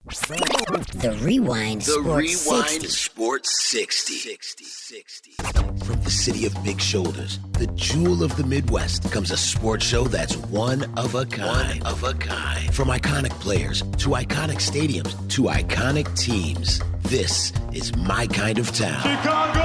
The Rewind The Sports 60. Sports 60. From the city of big shoulders, the jewel of the Midwest, comes a sports show that's one of a kind. From iconic players to iconic stadiums to iconic teams, this is my kind of town. Chicago!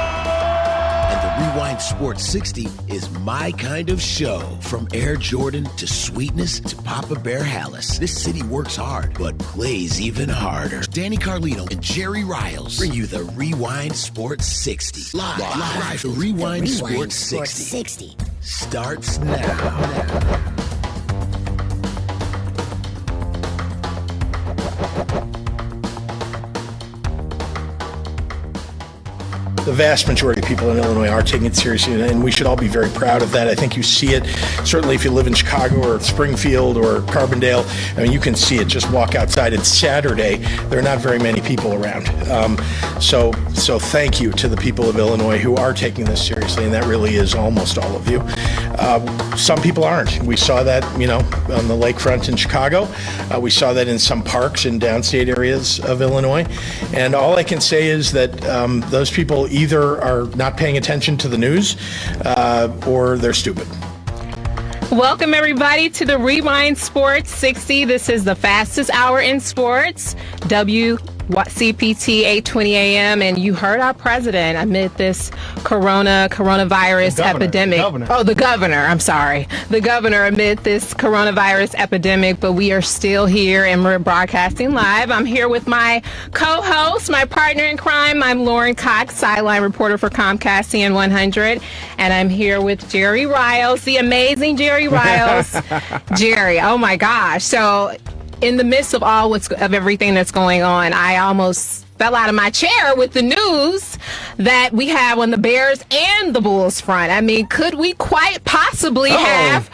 And the Rewind Sports 60 is my kind of show. From Air Jordan to Sweetness to Papa Bear Hallis, this city works hard, but plays even harder. Danny Carlino and Jerry Riles bring you the Rewind Sports 60. Live. The Rewind Sports 60 starts now. The vast majority of people in Illinois are taking it seriously, and we should all be very proud of that. I think you see it, certainly if you live in Chicago or Springfield or Carbondale. I mean, you can see it. Just walk outside. It's Saturday. There are not very many people around. So thank you to the people of Illinois who are taking this seriously, and that really is almost all of you. Some people aren't. We saw that, on the lakefront in Chicago. We saw that in some parks in downstate areas of Illinois. And all I can say is that those people either are not paying attention to the news or they're stupid. Welcome, everybody, to the Rewind Sports 60. This is the fastest hour in sports, WCPT 820 AM. And you heard our president amid this coronavirus epidemic. The governor amid this coronavirus epidemic. But we are still here and we're broadcasting live. I'm here with my co-host, my partner in crime. I'm Lauren Cox, sideline reporter for Comcast CN100. And I'm here with Jerry Riles, the amazing Jerry Riles. Jerry, oh my gosh. So in the midst of everything that's going on, I almost fell out of my chair with the news that we have on the Bears and the Bulls front. I mean, could we quite possibly have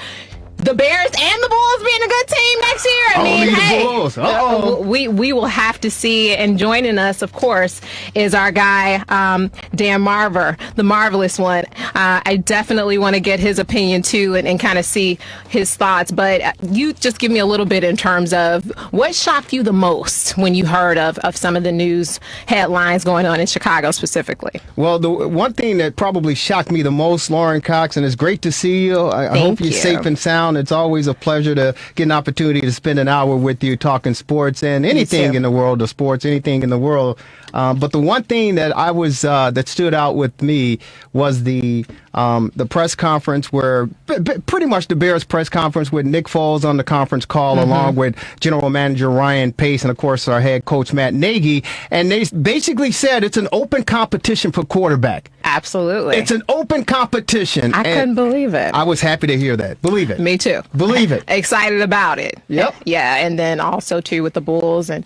the Bears and the Bulls being a good team next year? We will have to see. And joining us, of course, is our guy, Dan Marver, the marvelous one. I definitely want to get his opinion, too, and kind of see his thoughts. But you just give me a little bit in terms of what shocked you the most when you heard of some of the news headlines going on in Chicago specifically. Well, the one thing that probably shocked me the most, Lauren Cox, and it's great to see you. I hope you're safe and sound. It's always a pleasure to get an opportunity to spend an hour with you talking sports and anything in the world of sports, anything in the world. But the one thing that I was that stood out with me was the press conference where pretty much the Bears press conference with Nick Foles on the conference call along with General Manager Ryan Pace and, of course, our head coach Matt Nagy. And they basically said it's an open competition for quarterback. Absolutely. It's an open competition. I couldn't believe it. I was happy to hear that. Believe it. Me too. Believe it. Excited about it. Yep. Yeah. And then also, too, with the Bulls and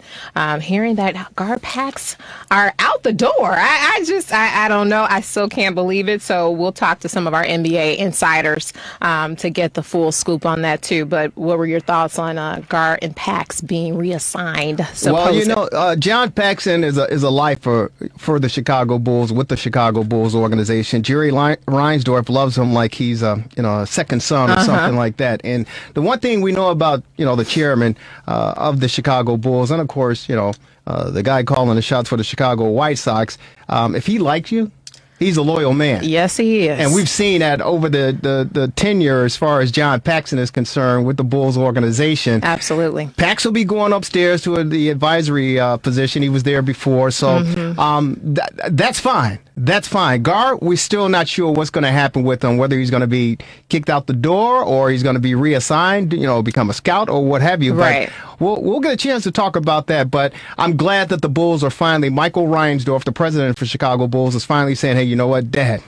hearing that guard packs are out the door. I don't know. I still can't believe it. So we'll talk to some of our NBA insiders to get the full scoop on that, too. But what were your thoughts on guard and packs being reassigned? Well, John Paxson is a lifer for the Chicago Bulls with the Chicago Bulls organization. Jerry Reinsdorf loves him like he's a second son or something like that. And the one thing we know about the chairman of the Chicago Bulls, and of course the guy calling the shots for the Chicago White Sox, if he likes you, he's a loyal man. Yes, he is. And we've seen that over the tenure as far as John Paxson is concerned with the Bulls organization. Absolutely. Pax will be going upstairs to the advisory position. He was there before. So that's fine. That's fine. Gar, we're still not sure what's going to happen with him, whether he's going to be kicked out the door or he's going to be reassigned, become a scout or what have you. Right. But we'll get a chance to talk about that. But I'm glad that the Bulls are finally, Michael Reinsdorf, the president for Chicago Bulls, is finally saying, hey, you know what, Dad,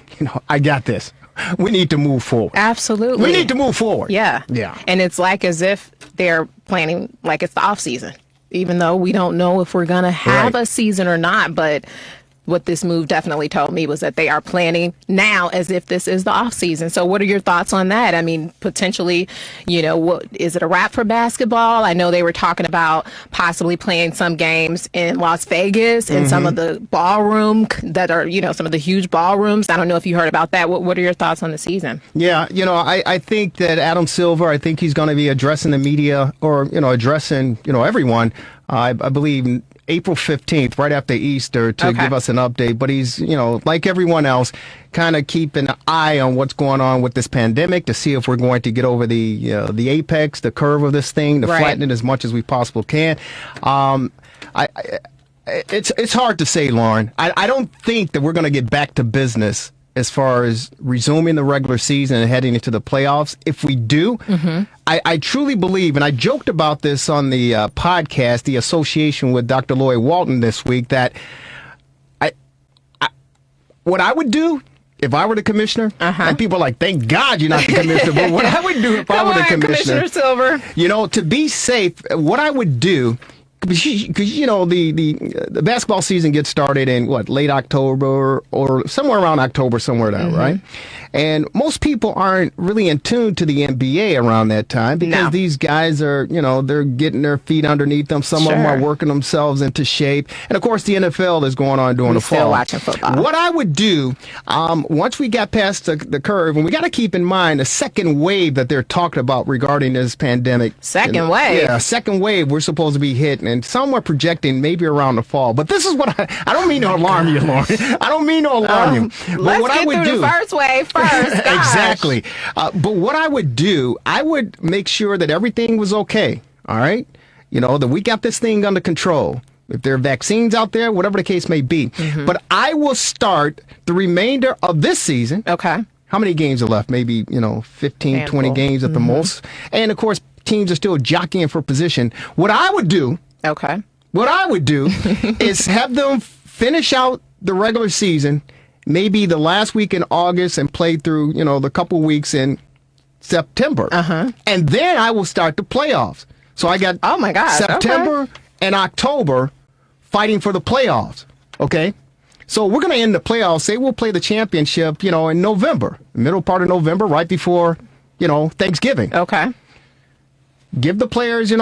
I got this. We need to move forward. Absolutely. We need to move forward. Yeah. And it's like as if they're planning like it's the off season, even though we don't know if we're going to have a season or not. But what this move definitely told me was that they are planning now as if this is the off season. So what are your thoughts on that? I mean, potentially, what is it a wrap for basketball? I know they were talking about possibly playing some games in Las Vegas and some of the ballroom that are, some of the huge ballrooms. I don't know if you heard about that. What are your thoughts on the season? Yeah, I think that Adam Silver, I think he's going to be addressing the media or, addressing, everyone, I believe April 15th, right after Easter, to give us an update. But he's, like everyone else, kind of keeping an eye on what's going on with this pandemic to see if we're going to get over the apex, the curve of this thing, to flatten it as much as we possibly can. It's hard to say, Lauren. I don't think that we're going to get back to business as far as resuming the regular season and heading into the playoffs. If we do, I truly believe, and I joked about this on the podcast, the association with Dr. Lloyd Walton this week, that what I would do if I were the commissioner, and people are like, thank God you're not the commissioner, but what I would do if I were the commissioner, Silver, to be safe, what I would do, because the basketball season gets started in late October or somewhere around October, somewhere there, right? And most people aren't really in tune to the NBA around that time because these guys are, they're getting their feet underneath them. Some of them are working themselves into shape. And of course, the NFL is going on during the fall. Still watching football. What I would do, once we got past the curve, and we got to keep in mind the second wave that they're talking about regarding this pandemic. Second wave? Yeah, second wave we're supposed to be hitting. And some are projecting maybe around the fall. But this is what I don't mean to alarm you, Lauren. I don't mean to alarm you. But let's what get I would through do, the first wave first. Exactly. But what I would do, I would make sure that everything was okay. All right? That we got this thing under control. If there are vaccines out there, whatever the case may be. But I will start the remainder of this season. Okay. How many games are left? Maybe, 15, 20 games at the most. And, of course, teams are still jockeying for position. What I would do is have them finish out the regular season, maybe the last week in August, and play through, the couple weeks in September. And then I will start the playoffs. So I got September and October fighting for the playoffs. Okay? So we're going to end the playoffs. Say we'll play the championship, in November, middle part of November, right before, Thanksgiving. Okay. Give the players,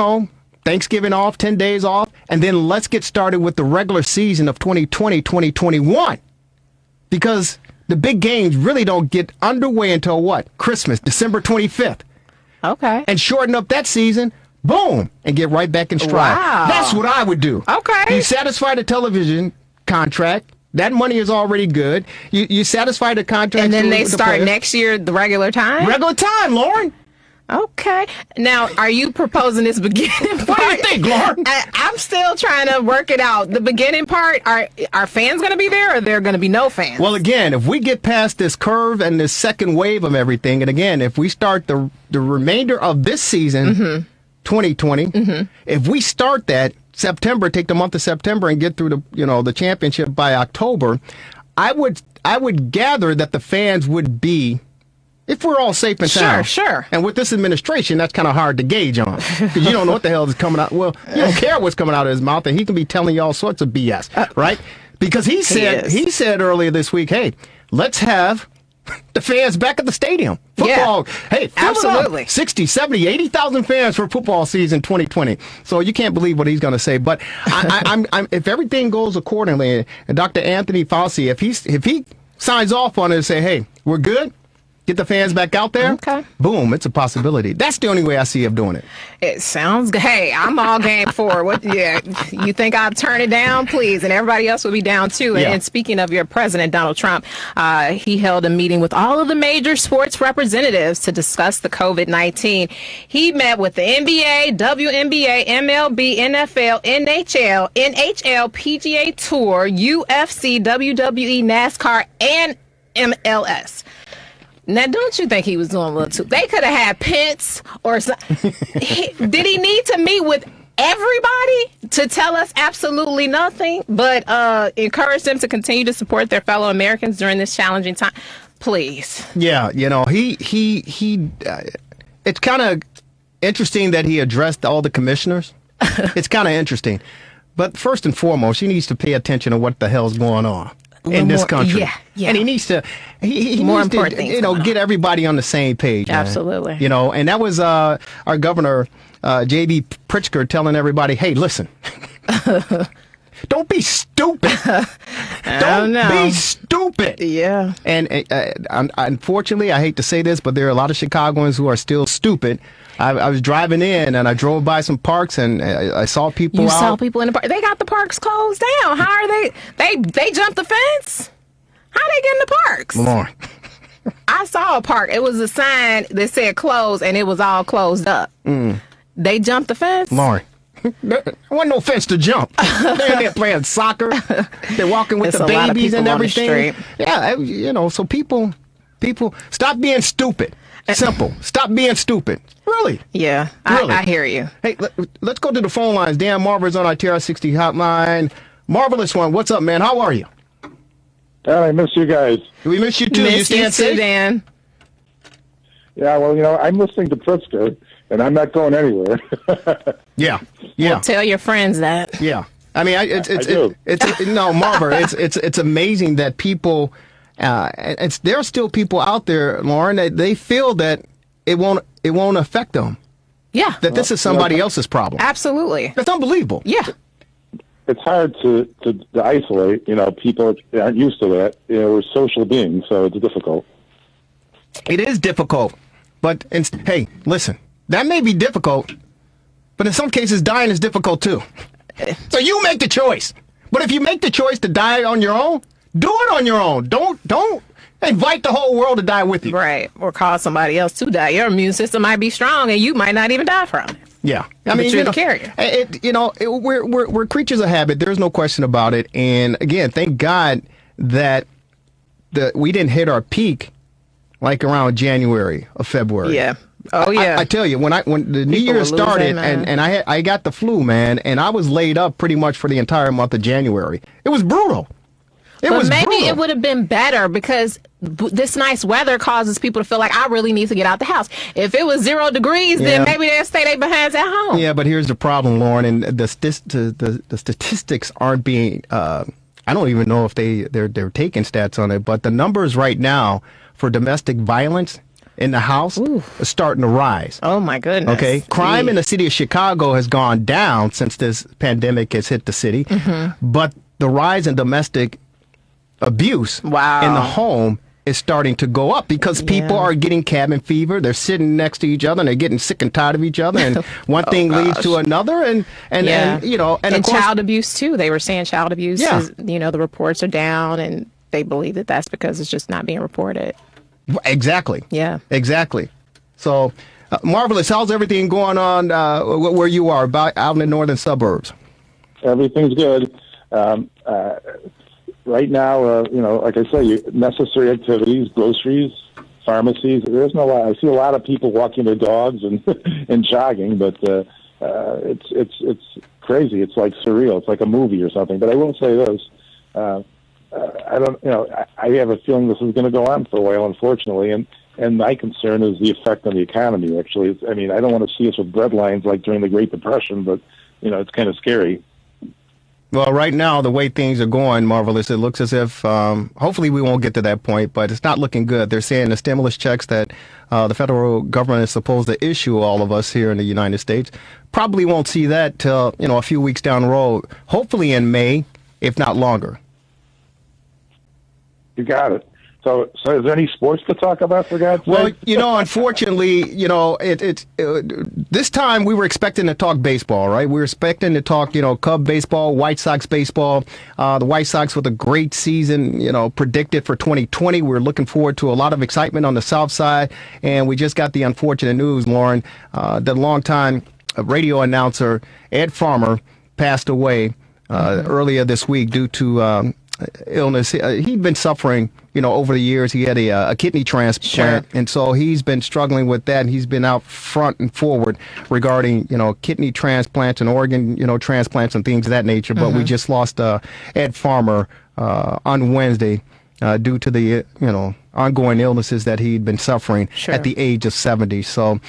Thanksgiving off, 10 days off, and then let's get started with the regular season of 2020, 2021. Because the big games really don't get underway until what? Christmas, December 25th. Okay. And shorten up that season, boom, and get right back in stride. Wow. That's what I would do. Okay. You satisfy the television contract. That money is already good. You satisfy the contract. And then they start players. next year the regular time? Regular time, Lauren. Okay. Now, are you proposing this beginning part? What do you think, Lauren? I'm still trying to work it out. The beginning part, are fans going to be there or are there going to be no fans? Well, again, if we get past this curve and this second wave of everything, and again, if we start the remainder of this season, 2020, if we start that September, take the month of September and get through the championship by October, I would gather that the fans would be, if we're all safe and sound. Sure. And with this administration, that's kind of hard to gauge on. Because you don't know what the hell is coming out. Well, you don't care what's coming out of his mouth, and he can be telling you all sorts of BS, right? Because he said earlier this week, hey, let's have the fans back at the stadium. Football. Yeah, hey, absolutely. 60, 70, 80,000 fans for football season 2020. So you can't believe what he's going to say. But I'm if everything goes accordingly, and Dr. Anthony Fauci, if he signs off on it and say, hey, we're good, get the fans back out there. Okay. Boom, it's a possibility. That's the only way I see of doing it. It sounds good. Hey, I'm all game for it. What? Yeah, you think I'll turn it down, please? And everybody else will be down too. Yeah. And speaking of your president, Donald Trump, he held a meeting with all of the major sports representatives to discuss the COVID-19. He met with the NBA, WNBA, MLB, NFL, NHL, PGA Tour, UFC, WWE, NASCAR, and MLS. Now, don't you think he was doing a little too? They could have had Pence or something. Did he need to meet with everybody to tell us absolutely nothing, but encourage them to continue to support their fellow Americans during this challenging time? Please. Yeah, he it's kind of interesting that he addressed all the commissioners. It's kind of interesting. But first and foremost, he needs to pay attention to what the hell's going on. in this country. Yeah. And he needs to, he More needs important to, things going on. get everybody on the same page. Man. Absolutely. And that was our governor, J.B. Pritzker, telling everybody, hey, listen, don't be stupid. Don't be stupid. Yeah. And unfortunately, I hate to say this, but there are a lot of Chicagoans who are still stupid. I was driving in and I drove by some parks and I saw people out. You saw people in the park. They got the parks closed down. How are they? They jumped the fence? How they get in the parks? Lauren. I saw a park. It was a sign that said closed and it was all closed up. They jumped the fence? Lauren. There wasn't no fence to jump. They're there playing soccer. They're walking with the babies and everything. Yeah, so people, stop being stupid. Simple. Stop being stupid. Really? Yeah, really. I hear you. Hey, let's go to the phone lines. Dan Marver's on our TRS60 hotline. Marvelous one. What's up, man? How are you? I miss you guys. We miss you too. Miss you too, Dan. Yeah, well, I'm listening to Pritzker, and I'm not going anywhere. Yeah. Well, tell your friends that. Yeah. I mean, it's no, Marver. It's amazing that people. There are still people out there, Lauren, that they feel that it won't affect them. Yeah. That this is somebody else's problem. Absolutely. That's unbelievable. Yeah. It's hard to isolate. People aren't used to that. We're social beings, so it's difficult. It is difficult, but hey, listen, that may be difficult, but in some cases, dying is difficult too. So you make the choice. But if you make the choice to die on your own, do it on your own. Don't invite the whole world to die with you. Right. Or cause somebody else to die. Your immune system might be strong and you might not even die from it. Yeah. I mean, you're the carrier. We're creatures of habit. There's no question about it. And again, thank God that we didn't hit our peak like around January or February. Yeah. Oh yeah. I tell you, when the New Year started and I got the flu, man, and I was laid up pretty much for the entire month of January. It was brutal. But maybe it would have been better because this nice weather causes people to feel like I really need to get out the house. If it was 0 degrees, then maybe they'll stay their behinds at home. Yeah, but here's the problem, Lauren, and the statistics aren't being. I don't even know if they're taking stats on it, but the numbers right now for domestic violence in the house is starting to rise. Oh my goodness. Okay, crime in the city of Chicago has gone down since this pandemic has hit the city, but the rise in domestic abuse in the home is starting to go up because people are getting cabin fever. They're sitting next to each other and they're getting sick and tired of each other, and one thing leads to another, and of course, child abuse too. They were saying child abuse is, the reports are down, and they believe that that's because it's just not being reported. Exactly. Yeah. Exactly. So, Marvelous, how's everything going on where you are, out in the northern suburbs? Everything's good. Right now, like I say, necessary activities, groceries, pharmacies. There's no lot. I see a lot of people walking their dogs and and jogging, but it's crazy. It's like surreal. It's like a movie or something. But I will say this: I don't. I have a feeling this is going to go on for a while, unfortunately. And my concern is the effect on the economy. Actually, I don't want to see us with breadlines like during the Great Depression, but it's kind of scary. Well, right now, the way things are going, Marvelous, it looks as if hopefully we won't get to that point, but it's not looking good. They're saying the stimulus checks that the federal government is supposed to issue all of us here in the United States probably won't see that till, a few weeks down the road, hopefully in May, if not longer. You got it. So is there any sports to talk about, for God's sake? Well, unfortunately, this time we were expecting to talk baseball, right? We were expecting to talk, Cub baseball, White Sox baseball. The White Sox with a great season, predicted for 2020. We're looking forward to a lot of excitement on the South Side. And we just got the unfortunate news, Lauren, the longtime radio announcer, Ed Farmer, passed away earlier this week due to illness. He'd been suffering, over the years. He had a kidney transplant, and so he's been struggling with that. And he's been out front and forward regarding, kidney transplants and organ, transplants and things of that nature. But we just lost Ed Farmer on Wednesday due to the, ongoing illnesses that he'd been suffering at the age of 70. So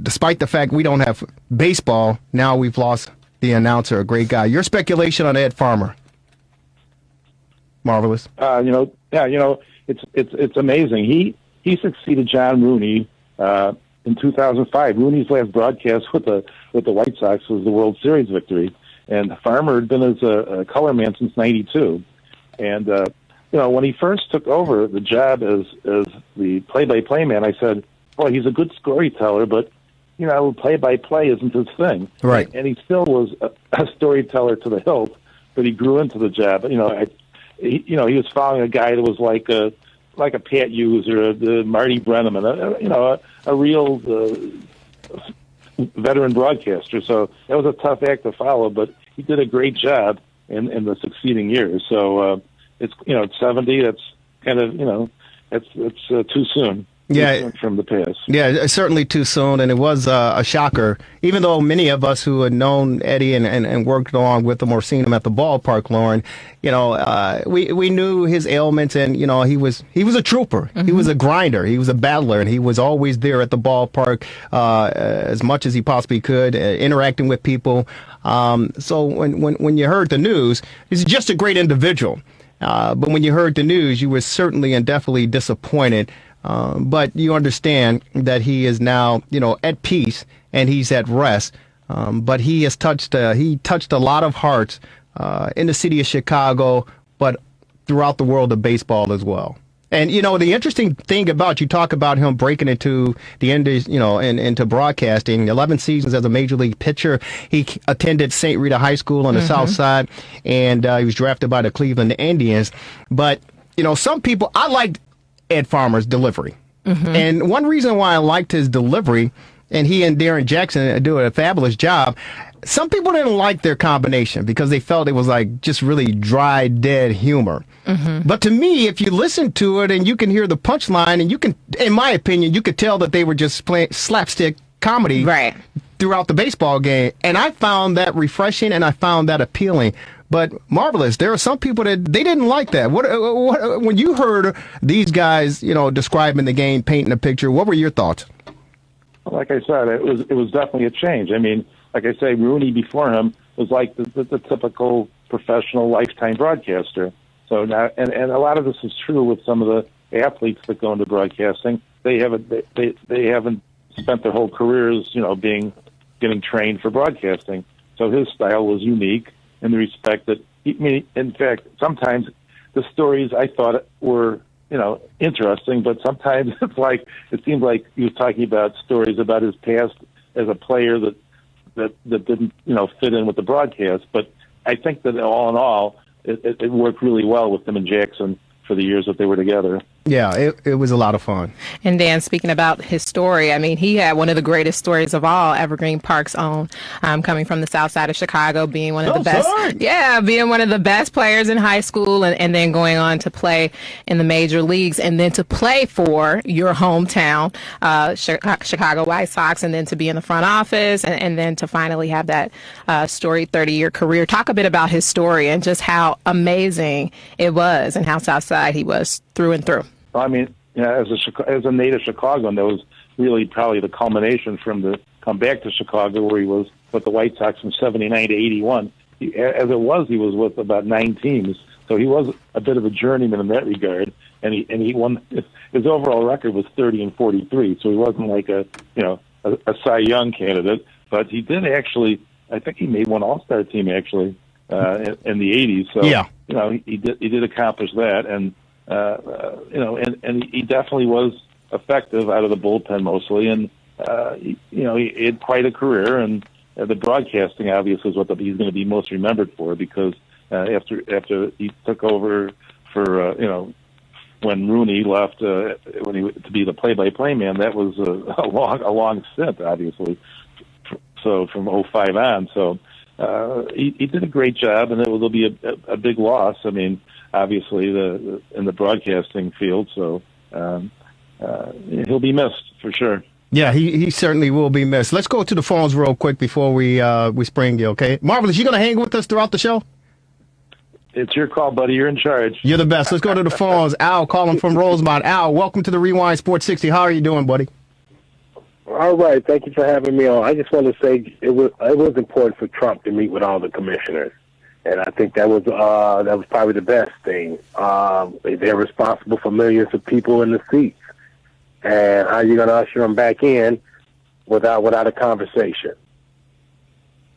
despite the fact we don't have baseball, now we've lost the announcer, a great guy. Your speculation on Ed Farmer? Marvelous. It's amazing. He succeeded John Rooney in 2005. Rooney's last broadcast with the White Sox was the World Series victory, and Farmer had been as a color man since '92. And when he first took over the job as the play-by-play man, I said, "Boy, he's a good storyteller, but play-by-play isn't his thing." Right. And he still was a storyteller to the hilt, but he grew into the job. He was following a guy that was like a Pat Hughes or a Marty Brenneman, a real veteran broadcaster. So that was a tough act to follow, but he did a great job in the succeeding years. So it's 70. That's kind of it's too soon. Yeah, from the past. Yeah, certainly too soon, and it was a shocker. Even though many of us who had known Eddie and worked along with him or seen him at the ballpark, Lauren, we knew his ailments, and he was a trooper. Mm-hmm. He was a grinder. He was a battler, and he was always there at the ballpark as much as he possibly could, interacting with people. So when you heard the news, he's just a great individual. But when you heard the news, you were certainly and definitely disappointed. But you understand that he is now, at peace and he's at rest. But he has touched a lot of hearts in the city of Chicago, but throughout the world of baseball as well. And, the interesting thing about, you talk about him breaking into the Indies, into broadcasting, 11 seasons as a major league pitcher. He attended St. Rita High School on the South Side, and he was drafted by the Cleveland Indians. But, some people, I liked Ed Farmer's delivery. Mm-hmm. And one reason why I liked his delivery, and he and Darren Jackson do a fabulous job, some people didn't like their combination because they felt it was like just really dry, dead humor. Mm-hmm. But to me, if you listen to it and you can hear the punchline, and you can, in my opinion, you could tell that they were just playing slapstick comedy throughout the baseball game. And I found that refreshing, and I found that appealing. But Marvelous, there are some people that they didn't like that. What when you heard these guys, describing the game, painting a picture, what were your thoughts? Like I said, it was definitely a change. I mean, like I say, Rooney before him was like the typical professional lifetime broadcaster. So now, and a lot of this is true with some of the athletes that go into broadcasting. They haven't spent their whole careers, getting trained for broadcasting. So his style was unique in the respect that, in fact, sometimes the stories I thought were, interesting, but sometimes it seemed like he was talking about stories about his past as a player that didn't, fit in with the broadcast. But I think that all in all, it worked really well with him and Jackson for the years that they were together. Yeah, it was a lot of fun. And Dan, speaking about his story, I mean, he had one of the greatest stories of all, Evergreen Park's own, coming from the south side of Chicago, being one of the best. Sorry. Yeah, being one of the best players in high school, and then going on to play in the major leagues, and then to play for your hometown, Chicago White Sox, and then to be in the front office, and then to finally have that storied 30-year career. Talk a bit about his story and just how amazing it was, and how Southside he was through and through. I mean, as a native Chicagoan, that was really probably the culmination from the come back to Chicago, where he was with the White Sox from 79 to 81. He was with about 9 teams, so he was a bit of a journeyman in that regard. And he won. His overall record was 30 and 43, so he wasn't like a Cy Young candidate, but he did actually. I think he made one All-Star team actually in the 80s. So yeah, he did accomplish that, and and he definitely was effective out of the bullpen mostly, and he had quite a career, and the broadcasting obviously is what he's going to be most remembered for, because after he took over for when Rooney left to be the play-by-play man, that was a long stint, obviously. So from 2005 on, so he did a great job, and it'll be a big loss. I mean, obviously in the broadcasting field, so he'll be missed for sure. Yeah, he certainly will be missed. Let's go to the phones real quick before we spring you, okay? Marvelous, you going to hang with us throughout the show? It's your call, buddy. You're in charge. You're the best. Let's go to the phones. Al calling from Rosemont. Al, welcome to the Rewind Sports 60. How are you doing, buddy? All right. Thank you for having me on. I just want to say it was important for Trump to meet with all the commissioners. And I think that was probably the best thing. They're responsible for millions of people in the seats. And how are you going to usher them back in without a conversation?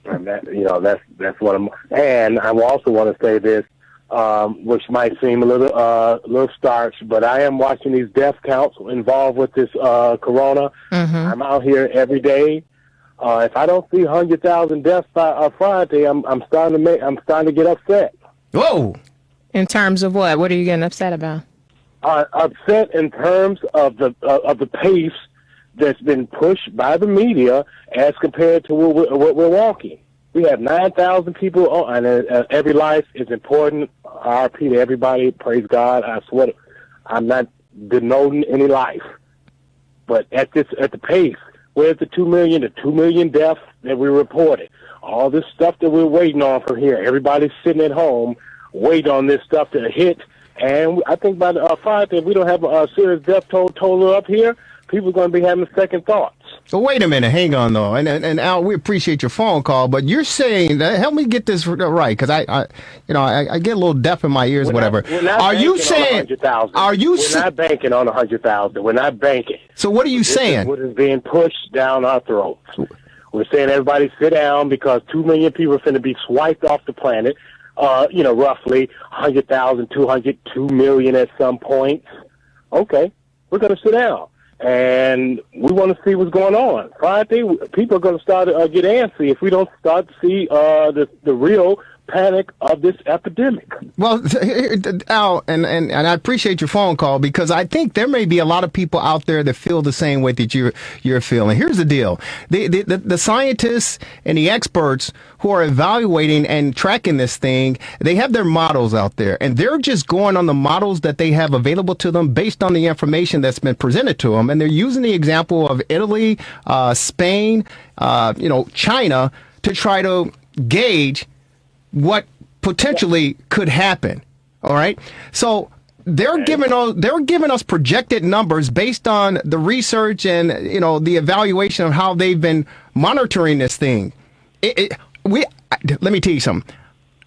And that's what I'm. And I also want to say this, which might seem a little starch, but I am watching these death counts involved with this corona. Mm-hmm. I'm out here every day. If I don't see 100,000 deaths by Friday, I'm starting to get upset. Whoa! In terms of what? What are you getting upset about? Upset in terms of the pace that's been pushed by the media as compared to what we're walking. We have 9,000 people, and every life is important. RP to everybody. Praise God. I swear, I'm not denoting any life, but at the pace, where's the 2 million deaths that we reported? All this stuff that we're waiting on from here. Everybody's sitting at home waiting on this stuff to hit. And I think by the Friday, if we don't have a serious death total up here, people are going to be having second thoughts. So wait a minute, hang on though, and Al, we appreciate your phone call, but you're saying that, help me get this right, because I get a little deaf in my ears, whatever. Are you saying? Are you? We're not banking on 100,000. We're not banking. So what are you saying? Is what is being pushed down our throats? We're saying everybody sit down because 2 million people are going to be swiped off the planet. Roughly 100,000, 2 million at some point. Okay, we're going to sit down. And we want to see what's going on. Friday, people are going to start to get antsy if we don't start to see the real panic of this epidemic. Well, Al, and I appreciate your phone call, because I think there may be a lot of people out there that feel the same way that you're feeling. Here's the deal. The scientists and the experts who are evaluating and tracking this thing, they have their models out there, and they're just going on the models that they have available to them based on the information that's been presented to them. And they're using the example of Italy, Spain, China to try to gauge what potentially could happen. All right. So they're giving us projected numbers based on the research and, the evaluation of how they've been monitoring this thing. Let me tell you something.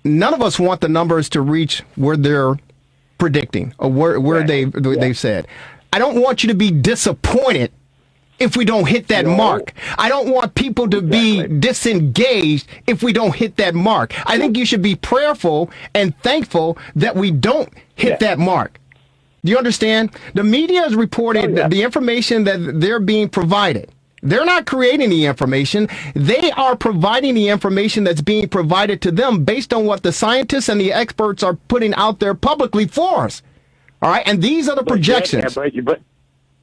None of us want the numbers to reach where they're predicting or where they've said. I don't want you to be disappointed if we don't hit that mark. I don't want people to be disengaged if we don't hit that mark. I think you should be prayerful and thankful that we don't hit that mark. Do you understand? The media is reporting the information that they're being provided. They're not creating the information. They are providing the information that's being provided to them based on what the scientists and the experts are putting out there publicly for us. All right? And these are the projections.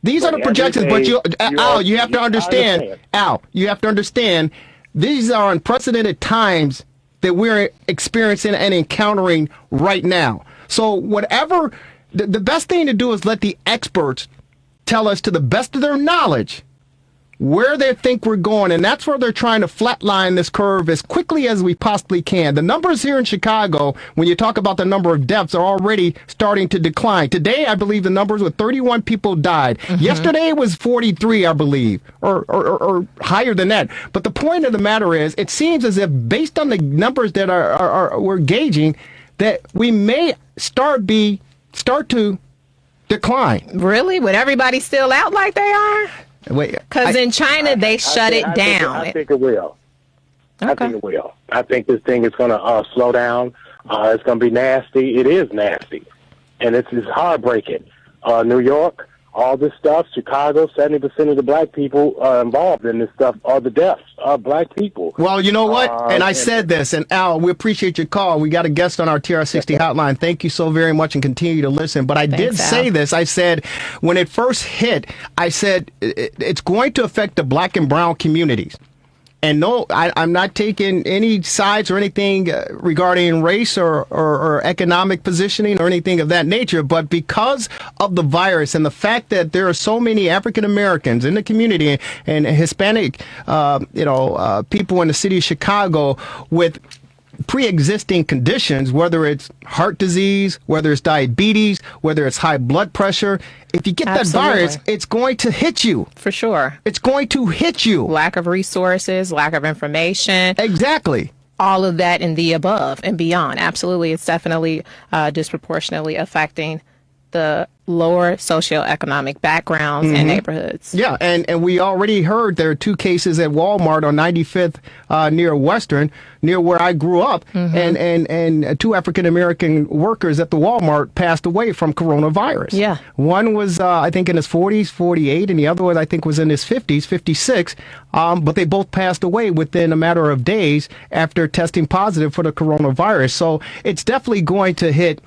These are the projections, but Al, you have to understand. Al, you have to understand. These are unprecedented times that we're experiencing and encountering right now. So whatever, the best thing to do is let the experts tell us to the best of their knowledge where they think we're going, and that's where they're trying to flatline this curve as quickly as we possibly can. The numbers here in Chicago, when you talk about the number of deaths, are already starting to decline. Today, I believe the numbers were 31 people died. Mm-hmm. Yesterday it was 43, I believe, or higher than that. But the point of the matter is, it seems as if based on the numbers that we're gauging, that we may start to decline. Really? With everybody still out like they are? Because in China, they shut it down. I think it will. Okay. I think it will. I think this thing is going to slow down. It's going to be nasty. It is nasty. And it's heartbreaking. New York, all this stuff, Chicago, 70% of the black people involved in this stuff are the deaths of black people. Well, you know what? And I said this, and Al, we appreciate your call. We got a guest on our TRS60 hotline. Thank you so very much and continue to listen. But I did say this. I said, when it first hit, I said it's going to affect the black and brown communities. And no, I'm not taking any sides or anything regarding race or economic positioning or anything of that nature. But because of the virus and the fact that there are so many African Americans in the community and Hispanic, people in the city of Chicago with pre-existing conditions, whether it's heart disease, whether it's diabetes, whether it's high blood pressure, if you get that virus, it's going to hit you. For sure. It's going to hit you. Lack of resources, lack of information. Exactly. all of that and the above and beyond. Absolutely. It's definitely disproportionately affecting the lower socioeconomic backgrounds and neighborhoods. Yeah, and we already heard there are 2 cases at Walmart on 95th near Western, near where I grew up, and 2 African-American workers at the Walmart passed away from coronavirus. Yeah. One was, I think, in his 40s, 48, and the other one, I think, was in his 50s, 56, but they both passed away within a matter of days after testing positive for the coronavirus. So it's definitely going to hit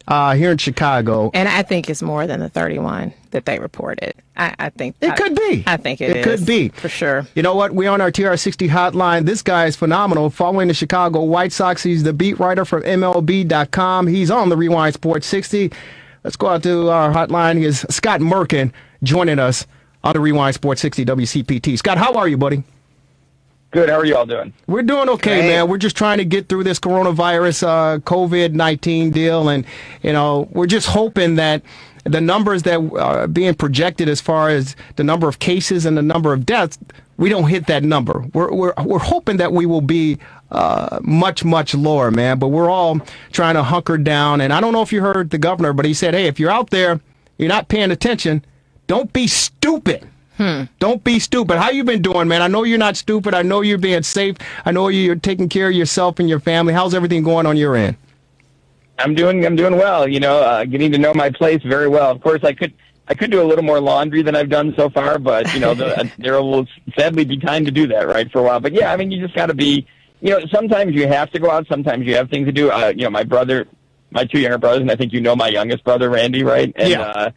here in Chicago. And I think it's more than the 31 that they reported. I think it could be. I think it could be. For sure. You know what? We're on our TRS60 hotline. This guy is phenomenal. Following the Chicago White Sox, he's the beat writer for MLB.com. He's on the Rewind Sports 60. Let's go out to our hotline. Here's Scott Merkin joining us on the Rewind Sports 60 WCPT. Scott, how are you, buddy? Good. How are you all doing? We're doing okay, man. We're just trying to get through this coronavirus, COVID-19 deal. And, you know, we're just hoping that the numbers that are being projected as far as the number of cases and the number of deaths, we don't hit that number. We're hoping that we will be much, much lower, man. But we're all trying to hunker down. And I don't know if you heard the governor, but he said, hey, if you're out there, you're not paying attention, don't be stupid. Don't be stupid. How you been doing, man? I know you're not stupid. I know you're being safe. I know you're taking care of yourself and your family. How's everything going on your end? I'm doing well. You know, getting to know my place very well. Of course, I could do a little more laundry than I've done so far, but you know, there will sadly be time to do that, right, for a while. But yeah, I mean, you just got to be. You know, sometimes you have to go out. Sometimes you have things to do. You know, my 2 younger brothers, and I think you know my youngest brother, Randy, right? And, yeah.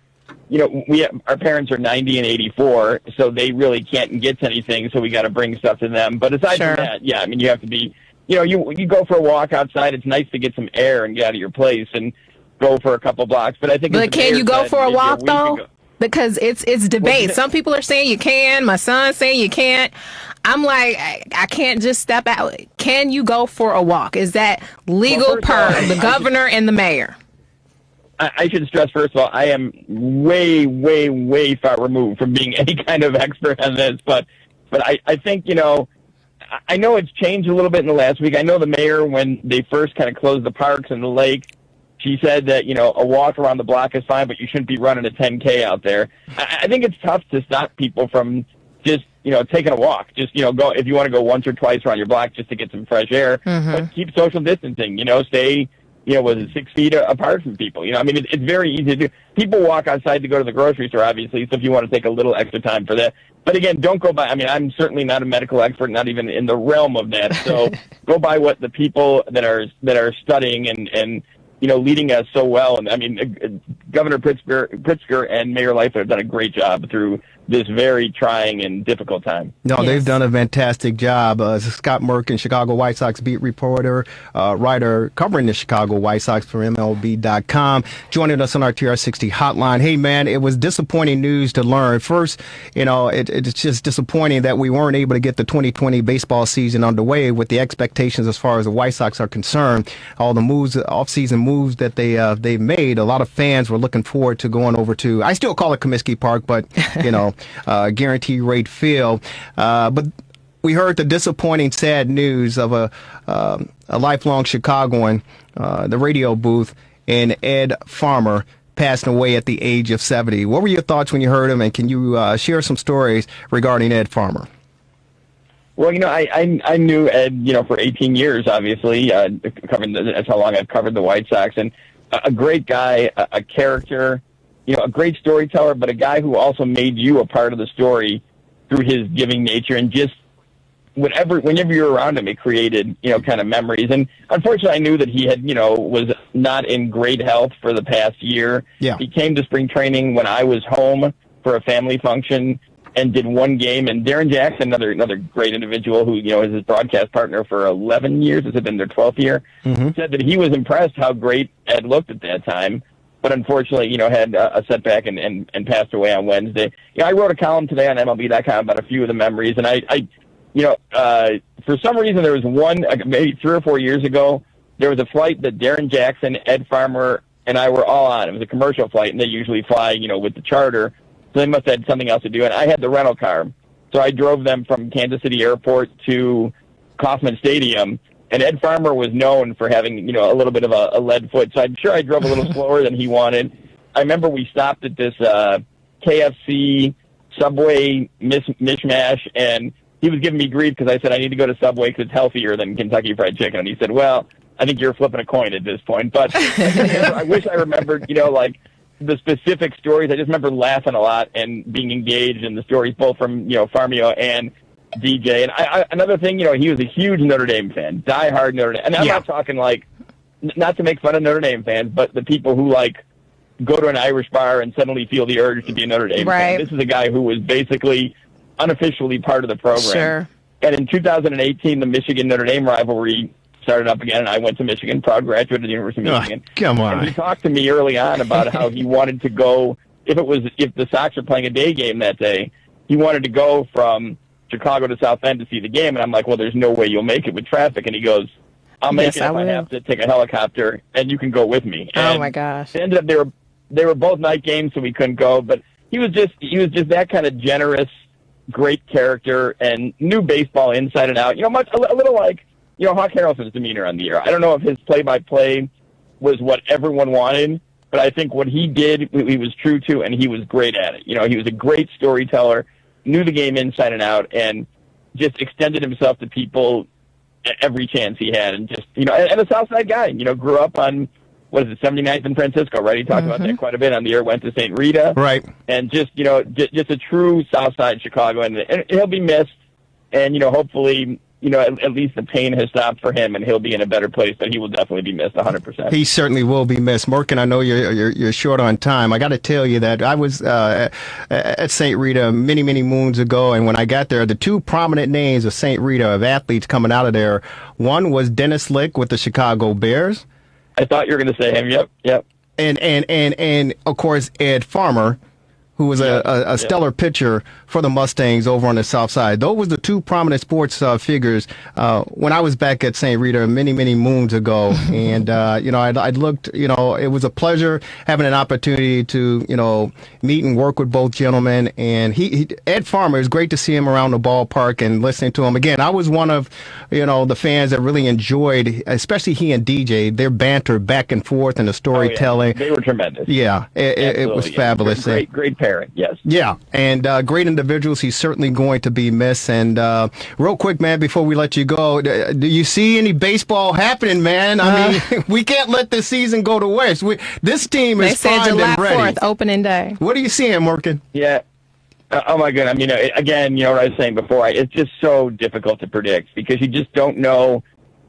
You know, our parents are 90 and 84, so they really can't get to anything, so we got to bring stuff to them. But aside from that, yeah, I mean, you have to be, you know, you go for a walk outside. It's nice to get some air and get out of your place and go for a couple blocks. But I think, but can you go for a walk though? Because it's debate. Some people are saying you can. My son's saying you can't. I'm like, I can't just step out. Can you go for a walk? Is that legal per the governor and the mayor? I should stress, first of all, I am way, way, way far removed from being any kind of expert on this. But I think, you know, I know it's changed a little bit in the last week. I know the mayor, when they first kind of closed the parks and the lake, she said that, you know, a walk around the block is fine, but you shouldn't be running a 10K out there. I think it's tough to stop people from just, you know, taking a walk. Just, you know, go if you want to go once or twice around your block just to get some fresh air. But keep social distancing, you know, stay, you know, was it 6 feet apart from people? You know, I mean, it's very easy to do. People walk outside to go to the grocery store, obviously, so if you want to take a little extra time for that. But again, don't go by, I mean, I'm certainly not a medical expert, not even in the realm of that. So go by what the people that are studying and you know, leading us so well. And I mean, Governor Pritzker and Mayor Lightfoot have done a great job through this very trying and difficult time. No, yes. They've done a fantastic job. Scott Merkin, Chicago White Sox beat reporter, writer covering the Chicago White Sox for MLB.com, joining us on our TR60 hotline. Hey, man, it was disappointing news to learn. First, you know, it's just disappointing that we weren't able to get the 2020 baseball season underway with the expectations as far as the White Sox are concerned. All the moves, off-season moves that they've made, a lot of fans were looking forward to going over to, I still call it Comiskey Park, but, you know, guarantee rate field. But we heard the disappointing, sad news of a lifelong Chicagoan, the radio booth, and Ed Farmer passing away at the age of 70. What were your thoughts when you heard him, and can you share some stories regarding Ed Farmer? Well, you know, I knew Ed, you know, for 18 years, obviously, that's how long I've covered the White Sox, and a great guy, a character, you know, a great storyteller, but a guy who also made you a part of the story through his giving nature, and just whenever you're around him, it created, you know, kind of memories. And unfortunately, I knew that he had, you know, was not in great health for the past year. Yeah. He came to spring training when I was home for a family function and did one game. And Darren Jackson, another great individual who, you know, is his broadcast partner for 11 years, has it been their 12th year, said that he was impressed how great Ed looked at that time. But unfortunately, you know, had a setback and passed away on Wednesday. You know, I wrote a column today on MLB.com about a few of the memories, and I you know, for some reason there was one, maybe 3 or 4 years ago, there was a flight that Darren Jackson, Ed Farmer, and I were all on. It was a commercial flight, and they usually fly, you know, with the charter, so they must have had something else to do. And I had the rental car, so I drove them from Kansas City Airport to Kauffman Stadium. And Ed Farmer was known for having, a little bit of a lead foot. So I'm sure I drove a little slower than he wanted. I remember we stopped at this KFC Subway mishmash, and he was giving me grief because I said I need to go to Subway because it's healthier than Kentucky Fried Chicken. And he said, well, I think you're flipping a coin at this point. But I wish I remembered, like the specific stories. I just remember laughing a lot and being engaged in the stories, both from, Farmio and DJ. And another thing, he was a huge Notre Dame fan, diehard Notre Dame. And I'm not talking not to make fun of Notre Dame fans, but the people who go to an Irish bar and suddenly feel the urge to be a Notre Dame fan. This is a guy who was basically unofficially part of the program. Sure. And in 2018, the Michigan-Notre Dame rivalry started up again, and I went to Michigan, proud graduate of the University of Michigan. Come on. And he talked to me early on about how he wanted to go, if the Sox were playing a day game that day, he wanted to go from Chicago to South Bend to see the game. And I'm like, well, there's no way you'll make it with traffic. And he goes, I'll make it if I have to take a helicopter, and you can go with me. And oh my gosh! It ended up they were both night games, so we couldn't go. But he was just that kind of generous, great character, and knew baseball inside and out. A little like Hawk Harrelson's demeanor on the air. I don't know if his play-by-play was what everyone wanted, but I think what he did, he was true to, and he was great at it. He was a great storyteller, knew the game inside and out, and just extended himself to people every chance he had, and just and a South Side guy. Grew up on 79th and Francisco, right? He talked about that quite a bit on the air. Went to St. Rita, right? And just just a true South Side Chicago, and he'll be missed. And hopefully, at least the pain has stopped for him, and he'll be in a better place. But he will definitely be missed 100%. He certainly will be missed. Merkin, I know you're short on time. I got to tell you that I was at St. Rita many moons ago, and when I got there, the two prominent names of St. Rita of athletes coming out of there, one was Dennis Lick with the Chicago Bears. I thought you were going to say him. Yep. And of course Ed Farmer, who was a stellar pitcher for the Mustangs over on the South Side. Those were the two prominent sports figures when I was back at St. Rita many moons ago. And, I looked, it was a pleasure having an opportunity to, meet and work with both gentlemen. And Ed Farmer, it was great to see him around the ballpark and listening to him. Again, I was one of, the fans that really enjoyed, especially he and DJ, their banter back and forth and the storytelling. They were tremendous. Yeah, it was fabulous. Great parent, yes. Yeah, and great individuals. He's certainly going to be missed. And real quick, man, before we let you go, do you see any baseball happening, man? I mean, we can't let this season go to waste. This team is primed and ready. They said July 4th, opening day. What are you seeing, Merkin? Yeah. Oh, my goodness. I mean, again, what I was saying before, it's just so difficult to predict because you just don't know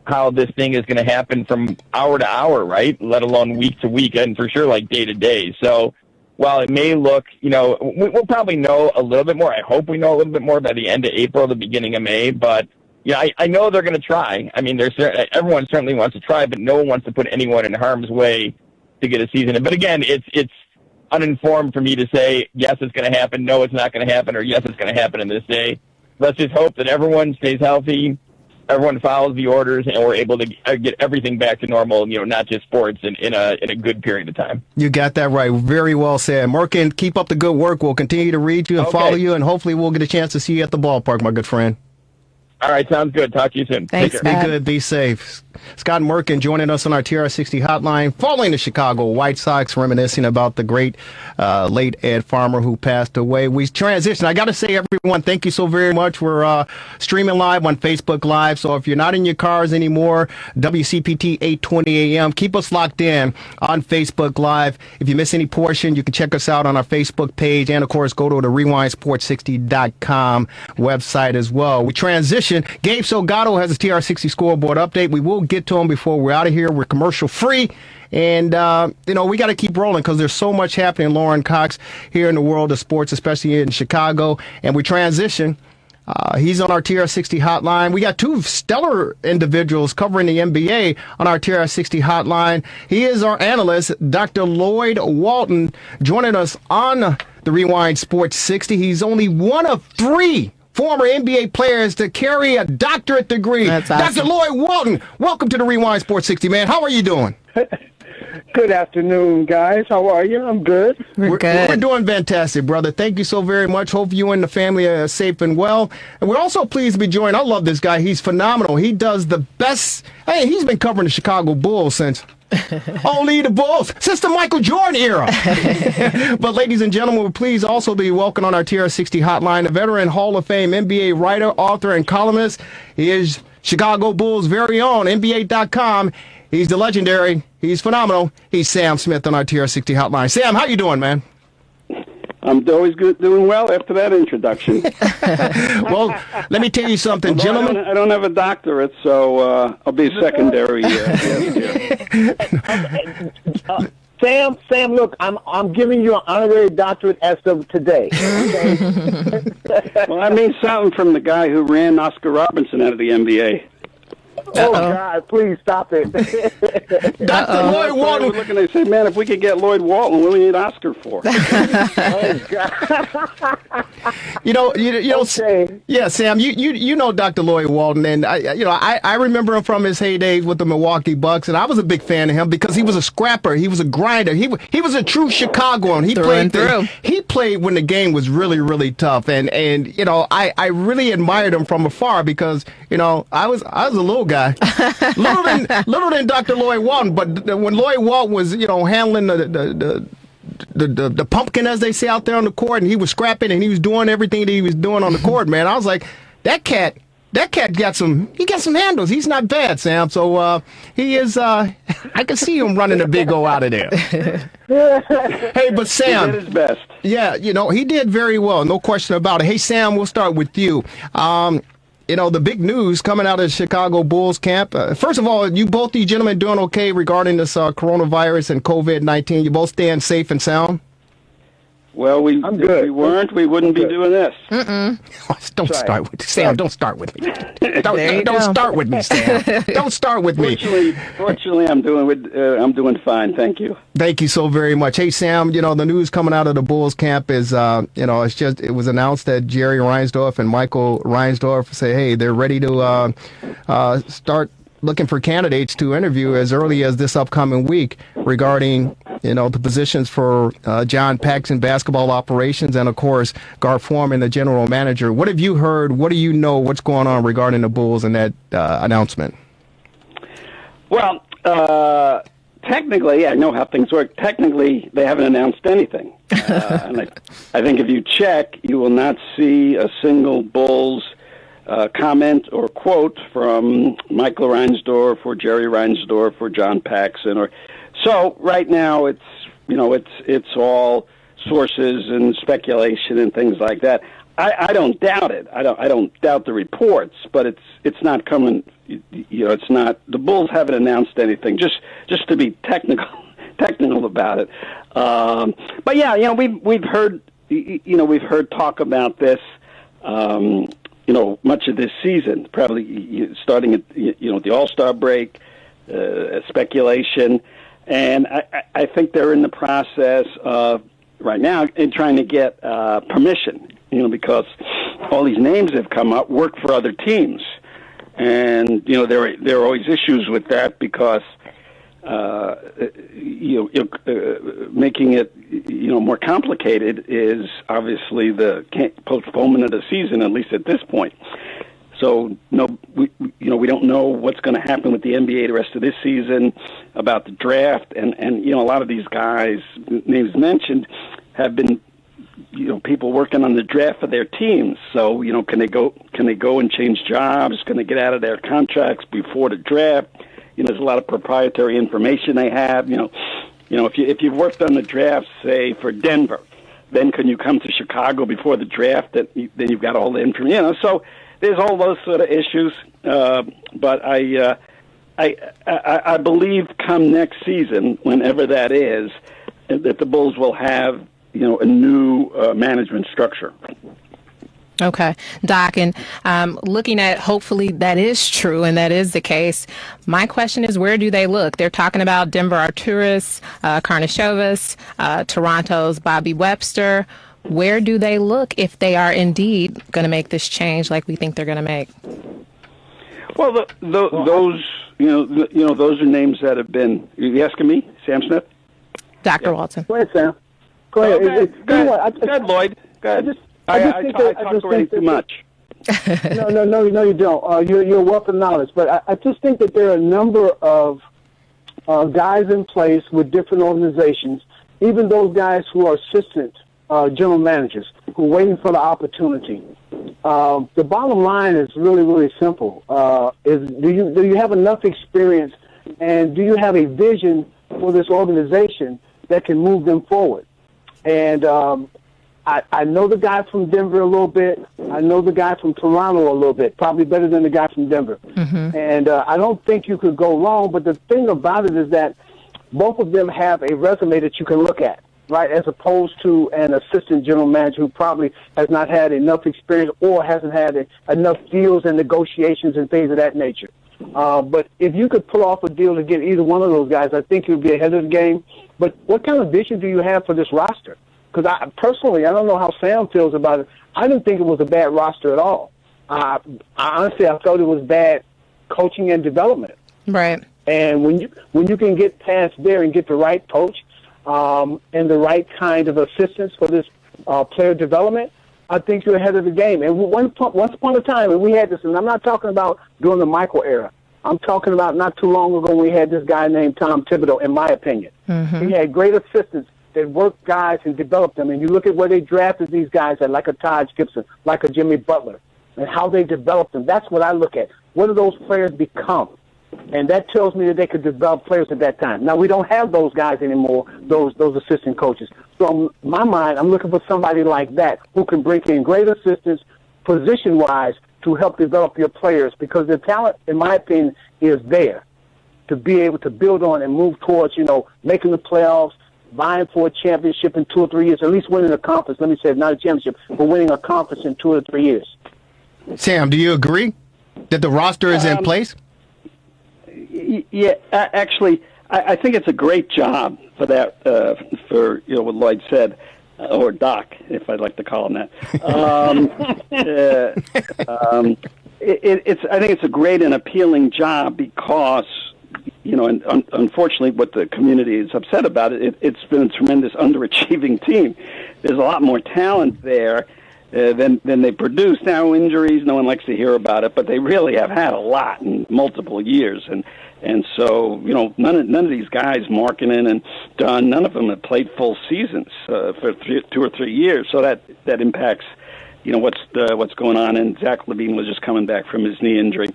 how this thing is going to happen from hour to hour, right? Let alone week to week, and for sure, day to day. So while it may look, we'll probably know a little bit more. I hope we know a little bit more by the end of April, the beginning of May. But I know they're going to try. I mean, everyone certainly wants to try, but no one wants to put anyone in harm's way to get a season. But again, it's uninformed for me to say yes, it's going to happen, no, it's not going to happen, or yes, it's going to happen in this day. Let's just hope that everyone stays healthy, everyone follows the orders, and we're able to get everything back to normal, not just sports in a good period of time. You got that right. Very well said. Merkin, keep up the good work. We'll continue to read you and follow you, and hopefully we'll get a chance to see you at the ballpark, my good friend. All right, sounds good. Talk to you soon. Thanks, be good. Be safe. Scott Merkin joining us on our TRS60 hotline following the Chicago White Sox, reminiscing about the great late Ed Farmer who passed away. We transition. I got to say, everyone, thank you so very much. We're streaming live on Facebook Live. So if you're not in your cars anymore, WCPT 820 AM, keep us locked in on Facebook Live. If you miss any portion, you can check us out on our Facebook page. And, of course, go to the RewindSports60.com website as well. We transition. Gabe Salgado has a TR60 scoreboard update. We will get to him before we're out of here. We're commercial free. And, we got to keep rolling because there's so much happening, Lauren Cox, here in the world of sports, especially in Chicago. And we transition. He's on our TR60 hotline. We got two stellar individuals covering the NBA on our TR60 hotline. He is our analyst, Dr. Lloyd Walton, joining us on the Rewind Sports 60. He's only one of three former NBA players to carry a doctorate degree. That's awesome. Dr. Lloyd Walton, welcome to the Rewind Sports 60, man. How are you doing? Good afternoon, guys. How are you? I'm good. We're good. We're doing fantastic, brother. Thank you so very much. Hope you and the family are safe and well. And we're also pleased to be joined. I love this guy. He's phenomenal. He does the best. Hey, he's been covering the Chicago Bulls since only the Bulls, since the Michael Jordan era. But ladies and gentlemen, we're pleased also to be welcome on our TRS60 hotline, a veteran Hall of Fame NBA writer, author, and columnist. He is Chicago Bulls' very own, NBA.com. He's the legendary. He's phenomenal. He's Sam Smith on our TR60 hotline. Sam, how you doing, man? I'm always good, doing well after that introduction. Well, let me tell you something, Although gentlemen. I don't have a doctorate, so I'll be secondary. Sam, look, I'm giving you an honorary doctorate as of today. Okay? Well, I mean something from the guy who ran Oscar Robertson out of the NBA. Oh, God, please stop it. Dr. Lloyd Walton. We're looking, they say, man, if we could get Lloyd Walton, what do we need Oscar for? Oh, God. Okay. Yeah, Sam, you know Dr. Lloyd Walton, and I remember him from his heydays with the Milwaukee Bucks, and I was a big fan of him because he was a scrapper, he was a grinder, he was a true Chicagoan. He played when the game was really, really tough, and I really admired him from afar because I was a little guy, little than Dr. Lloyd Walton, but when Lloyd Walton was handling the pumpkin, as they say out there on the court, and he was scrapping and he was doing everything that he was doing on the court, man, I was like, that cat got some handles. He's not bad, Sam. So he is. I can see him running a big O out of there. Hey, but Sam, he did his best. Yeah, he did very well, no question about it. Hey, Sam, we'll start with you. The big news coming out of the Chicago Bulls camp. First of all, both these gentlemen doing okay regarding this coronavirus and COVID-19? You both staying safe and sound? Well, if we weren't, we wouldn't be doing this. Don't start with Sam. Don't start with me. Don't start with me, Sam. Don't start with me. Fortunately, I'm doing fine. Thank you. Thank you so very much. Hey, Sam. The news coming out of the Bulls camp is, it was announced that Jerry Reinsdorf and Michael Reinsdorf say, hey, they're ready to start looking for candidates to interview as early as this upcoming week regarding, the positions for John Paxson basketball operations and, of course, Gar Forman, the general manager. What have you heard? What do you know? What's going on regarding the Bulls and that announcement? Well, technically, I know how things work. Technically, they haven't announced anything. And I think if you check, you will not see a single Bulls comment or quote from Michael Reinsdorf or Jerry Reinsdorf or John Paxson. So right now it's all sources and speculation and things like that. I don't doubt it. I don't doubt the reports, but it's not coming. It's not. The Bulls haven't announced anything. Just to be technical about it. But yeah, we've heard talk about this. Much of this season, probably starting at the All-Star break, speculation, and I think they're in the process of right now in trying to get permission. Because all these names have come up, work for other teams, and there are always issues with that because making it more complicated is obviously the postponement of the season, at least at this point. So we don't know what's going to happen with the NBA the rest of this season, about the draft, and a lot of these guys names mentioned have been people working on the draft for their teams. So can they go and change jobs? Can they get out of their contracts before the draft? There's a lot of proprietary information they have. If you've worked on the draft, say for Denver, then can you come to Chicago before the draft? Then you've got all the information. So there's all those sort of issues. But I believe come next season, whenever that is, that the Bulls will have a new management structure. Okay, Doc, and looking at hopefully that is true and that is the case. My question is, where do they look? They're talking about Denver Arturas, Karnisovas, Toronto's Bobby Webster. Where do they look if they are indeed going to make this change like we think they're going to make? Well, those those are names that have been. Are you asking me, Sam Smith? Dr. Walton. Go ahead, Sam. Go ahead. Go ahead, Lloyd. Go ahead. I talk already too much. No, you don't. You're a wealth of knowledge, but I just think that there are a number of guys in place with different organizations, even those guys who are assistant general managers who are waiting for the opportunity. The bottom line is really, really simple. Do you have enough experience, and do you have a vision for this organization that can move them forward? And I know the guy from Denver a little bit. I know the guy from Toronto a little bit, probably better than the guy from Denver. Mm-hmm. And I don't think you could go wrong, but the thing about it is that both of them have a resume that you can look at, right, as opposed to an assistant general manager who probably has not had enough experience or hasn't had enough deals and negotiations and things of that nature. But if you could pull off a deal to get either one of those guys, I think you'd be ahead of the game. But what kind of vision do you have for this roster? Because I don't know how Sam feels about it. I didn't think it was a bad roster at all. Honestly, I thought it was bad coaching and development. Right. And when you can get past there and get the right coach and the right kind of assistance for this player development, I think you're ahead of the game. And once upon a time, and we had this, and I'm not talking about during the Michael era. I'm talking about not too long ago when we had this guy named Tom Thibodeau, in my opinion. Mm-hmm. He had great assistants that worked guys and developed them. And you look at where they drafted these guys at, like a Taj Gibson, like a Jimmy Butler, and how they developed them. That's what I look at. What do those players become? And that tells me that they could develop players at that time. Now, we don't have those guys anymore, those assistant coaches. So in my mind, I'm looking for somebody like that who can bring in great assistance position-wise to help develop your players, because the talent, in my opinion, is there to be able to build on and move towards, making the playoffs, vying for a championship in 2 or 3 years, at least winning a conference. Let me say, not a championship, but winning a conference in 2 or 3 years. Sam, do you agree that the roster is in place? Yeah, actually, I think it's a great job for that. For what Lloyd said, or Doc, if I'd like to call him that. I think it's a great and appealing job because, and unfortunately, what the community is upset about it's been a tremendous underachieving team. There's a lot more talent there than they produce. Now, injuries, no one likes to hear about it, but they really have had a lot in multiple years, and so none of these guys, Markin and Dunn, none of them have played full seasons for 2 or 3 years. So that impacts what's going on. And Zach Levine was just coming back from his knee injury.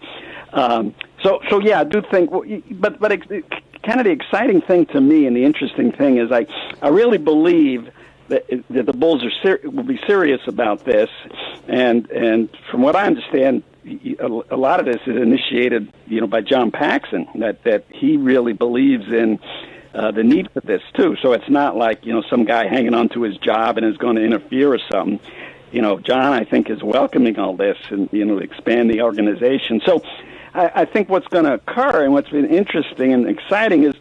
So yeah, I do think. But kind of the exciting thing to me and the interesting thing is I really believe that the Bulls will be serious about this, and from what I understand, a lot of this is initiated, by John Paxson. That he really believes in the need for this too. So it's not like some guy hanging on to his job and is going to interfere or something. John, I think, is welcoming all this and to expand the organization. So I think what's going to occur and what's been interesting and exciting is.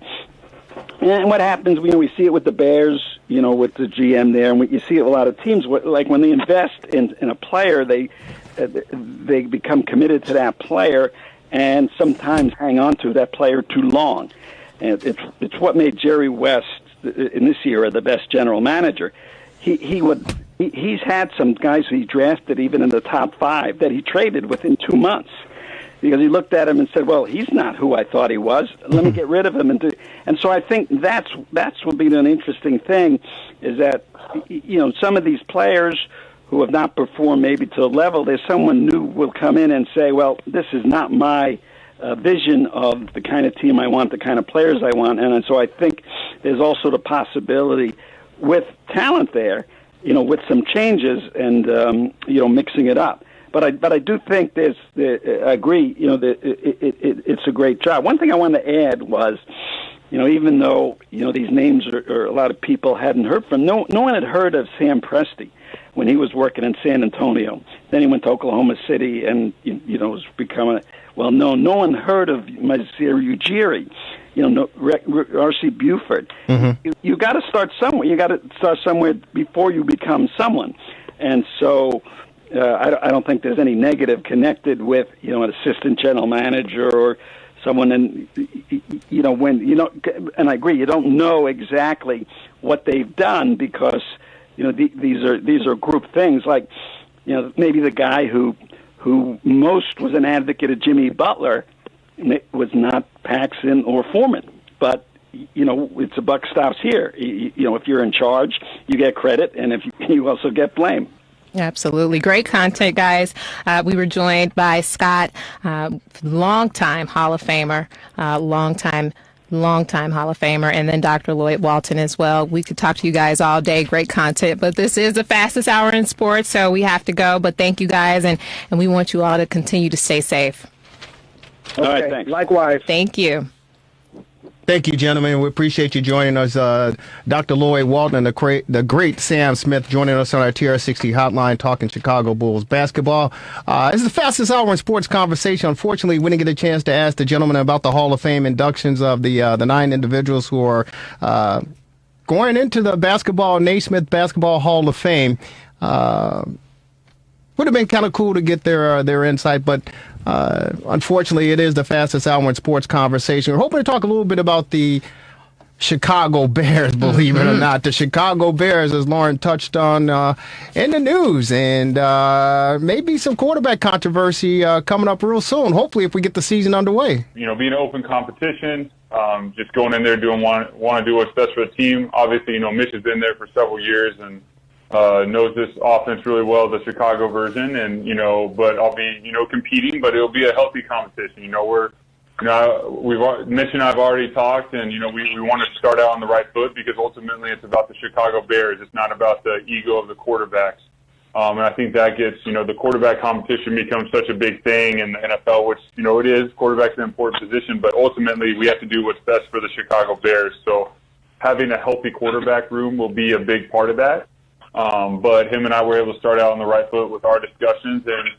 And what happens, we see it with the Bears, with the GM there, and you see it with a lot of teams. Like when they invest in a player, they become committed to that player, and sometimes hang on to that player too long. And it's what made Jerry West in this era the best general manager. He's had some guys he drafted even in the top 5 that he traded within 2 months. Because he looked at him and said, "Well, he's not who I thought he was. Let me get rid of him." And so I think that's will be an interesting thing, is that some of these players who have not performed maybe to the level, there's someone new will come in and say, "Well, this is not my vision of the kind of team I want, the kind of players I want." And so I think there's also the possibility with talent there, with some changes and mixing it up. But I do think I agree, it's a great job. One thing I wanted to add was, even though, these names are a lot of people hadn't heard from, no one had heard of Sam Presti when he was working in San Antonio. Then he went to Oklahoma City and, was becoming well-known. No one heard of Mazir Ujiri, R.C. Buford. Mm-hmm. You got to start somewhere. You got to start somewhere before you become someone. And so, I don't think there's any negative connected with, an assistant general manager or someone. And, and I agree, you don't know exactly what they've done because, these are group things. Like, maybe the guy who most was an advocate of Jimmy Butler was not Paxson or Foreman. But, it's a buck stops here. If you're in charge, you get credit, and if you also get blame. Absolutely. Great content, guys. We were joined by Scott, longtime Hall of Famer, longtime Hall of Famer, and then Dr. Lloyd Walton as well. We could talk to you guys all day. Great content, but this is the fastest hour in sports, so we have to go. But thank you guys, and we want you all to continue to stay safe. Okay. All right, thanks. Likewise. Thank you. Thank you, gentlemen. We appreciate you joining us. Dr. Lloyd Walton and the great Sam Smith joining us on our TRS60 hotline talking Chicago Bulls basketball. It's the fastest hour in sports conversation. Unfortunately, we didn't get a chance to ask the gentleman about the Hall of Fame inductions of the 9 individuals who are going into the Naismith Basketball Hall of Fame. Would have been kind of cool to get their insight, but unfortunately, it is the fastest hour in sports conversation. We're hoping to talk a little bit about the Chicago Bears, believe it or not. The Chicago Bears, as Lauren touched on in the news, and maybe some quarterback controversy coming up real soon, hopefully, if we get the season underway. Being an open competition, just going in there doing want to do what's best for the team. Obviously, Mitch has been there for several years and knows this offense really well, the Chicago version, and but I'll be competing, but it'll be a healthy competition. Mitch and I have already talked, and we want to start out on the right foot because ultimately it's about the Chicago Bears. It's not about the ego of the quarterbacks, and I think that gets the quarterback competition becomes such a big thing in the NFL, which it is. Quarterback's an important position, but ultimately we have to do what's best for the Chicago Bears. So having a healthy quarterback room will be a big part of that. But him and I were able to start out on the right foot with our discussions, and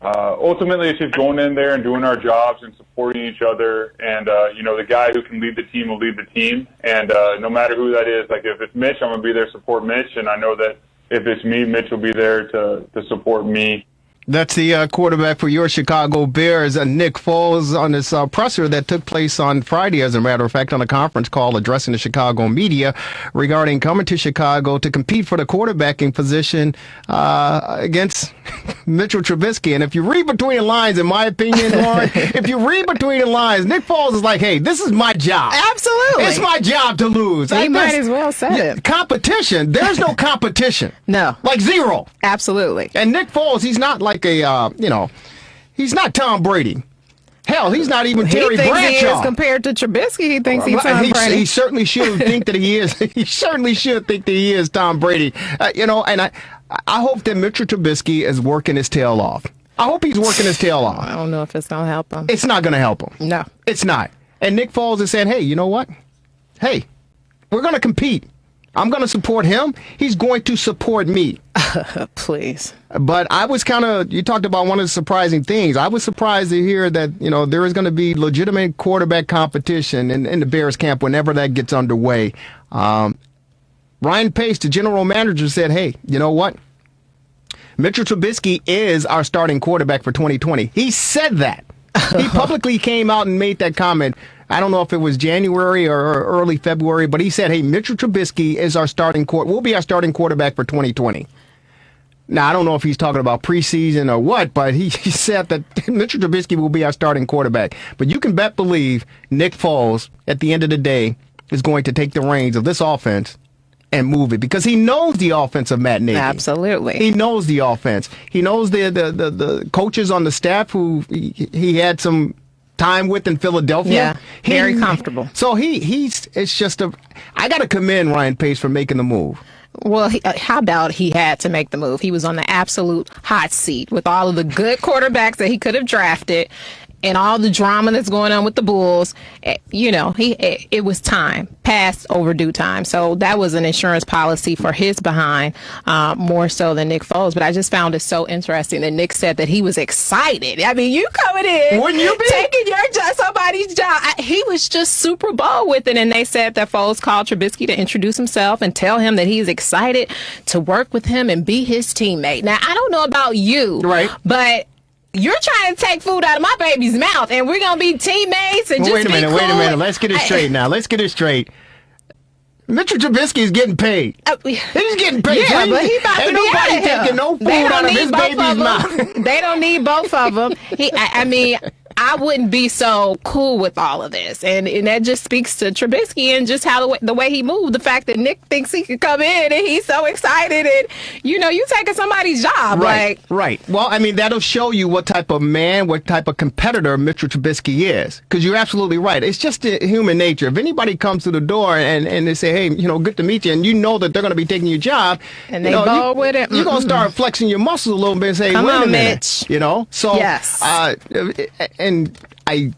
ultimately it's just going in there and doing our jobs and supporting each other. And the guy who can lead the team will lead the team. And no matter who that is, like if it's Mitch, I'm going to be there to support Mitch, and I know that if it's me, Mitch will be there to support me. That's the quarterback for your Chicago Bears, Nick Foles, on this presser that took place on Friday, as a matter of fact, on a conference call addressing the Chicago media regarding coming to Chicago to compete for the quarterbacking position against Mitchell Trubisky. And if you read between the lines, in my opinion, Lauren, if you read between the lines, Nick Foles is like, hey, this is my job. Absolutely. It's my job to lose. He might as well say it. Competition. There's no competition. No. Like zero. Absolutely. And Nick Foles, he's not like he's not Tom Brady. Hell, he's not even Terry Bradshaw. He is compared to Trubisky. He thinks he's Tom Brady. He certainly should think that he is. He certainly should think that he is Tom Brady. And I hope that Mitchell Trubisky is working his tail off. I hope he's working his tail off. I don't know if it's going to help him. It's not going to help him. No. It's not. And Nick Foles is saying, hey, you know what? Hey, we're going to compete. I'm going to support him. He's going to support me. Please. But I was you talked about one of the surprising things. I was surprised to hear that, there is going to be legitimate quarterback competition in the Bears camp whenever that gets underway. Ryan Pace, the general manager, said, hey, you know what? Mitchell Trubisky is our starting quarterback for 2020. He said that. He publicly came out and made that comment. I don't know if it was January or early February, but he said, hey, Mitchell Trubisky is our will be our starting quarterback for 2020. Now, I don't know if he's talking about preseason or what, but he said that Mitchell Trubisky will be our starting quarterback. But you can believe Nick Foles, at the end of the day, is going to take the reins of this offense and move it because he knows the offense of Matt Nagy. Absolutely. He knows the offense. He knows the coaches on the staff who he had some time with in Philadelphia. Yeah, very comfortable. So it's just I got to commend Ryan Pace for making the move. Well, how about he had to make the move? He was on the absolute hot seat with all of the good quarterbacks that he could have drafted. and all the drama that's going on with the Bulls, it was time, past overdue time. So that was an insurance policy for his behind, more so than Nick Foles. But I just found it so interesting that Nick said that he was excited. I mean, you coming in, wouldn't you be taking somebody's job? He was just Super Bowl with it. And they said that Foles called Trubisky to introduce himself and tell him that he's excited to work with him and be his teammate. Now, I don't know about you, right? But you're trying to take food out of my baby's mouth, and we're going to be teammates and wait a minute. Let's get it straight now. Let's get it straight. Mr. Trubisky is getting paid. He's getting paid. Yeah, but he about to be out of here. Taking no food out of his baby's mouth. They don't need both of them. I wouldn't be so cool with all of this. And that just speaks to Trubisky and just how the way he moved. The fact that Nick thinks he could come in and he's so excited. And, you taking somebody's job. Right. Well, that'll show you what type of man, what type of competitor Mr. Trubisky is. Because you're absolutely right. It's just human nature. If anybody comes to the door and they say, hey, good to meet you, and you know that they're going to be taking your job. And they bowl with it. You're going to start flexing your muscles a little bit and say, come wait on, a minute. Mitch. So, yes. And I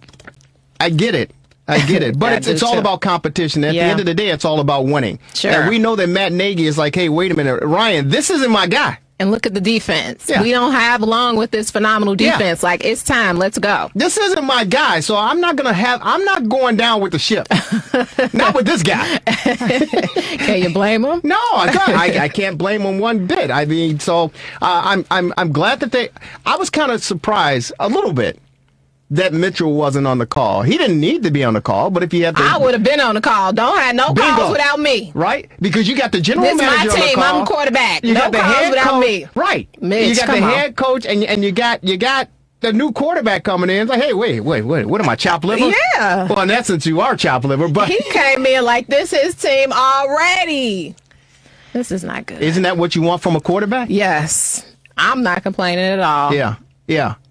get it. But it's all about competition. At the end of the day, it's all about winning. Sure. And we know that Matt Nagy is like, hey, wait a minute, Ryan, this isn't my guy. And look at the defense. Yeah. We don't have long with this phenomenal defense. Like, it's time. Let's go. This isn't my guy, so I'm not going down with the ship. Not with this guy. Can you blame him? No, I can't blame him one bit. I'm glad that I was kind of surprised a little bit that Mitchell wasn't on the call. He didn't need to be on the call, but if he had to... I would have been on the call. Don't have no calls without me. Right? Because you got the general manager on the call. This is my team. I'm quarterback. You got the calls head without coach, me. Right. Mitch, you got the head coach, and you got the new quarterback coming in. It's like, hey, wait. What am I, chopped liver? Yeah. Well, in essence, you are chopped liver, but... He came in like, this is his team already. This is not good. Isn't that what you want from a quarterback? Yes. I'm not complaining at all. Yeah.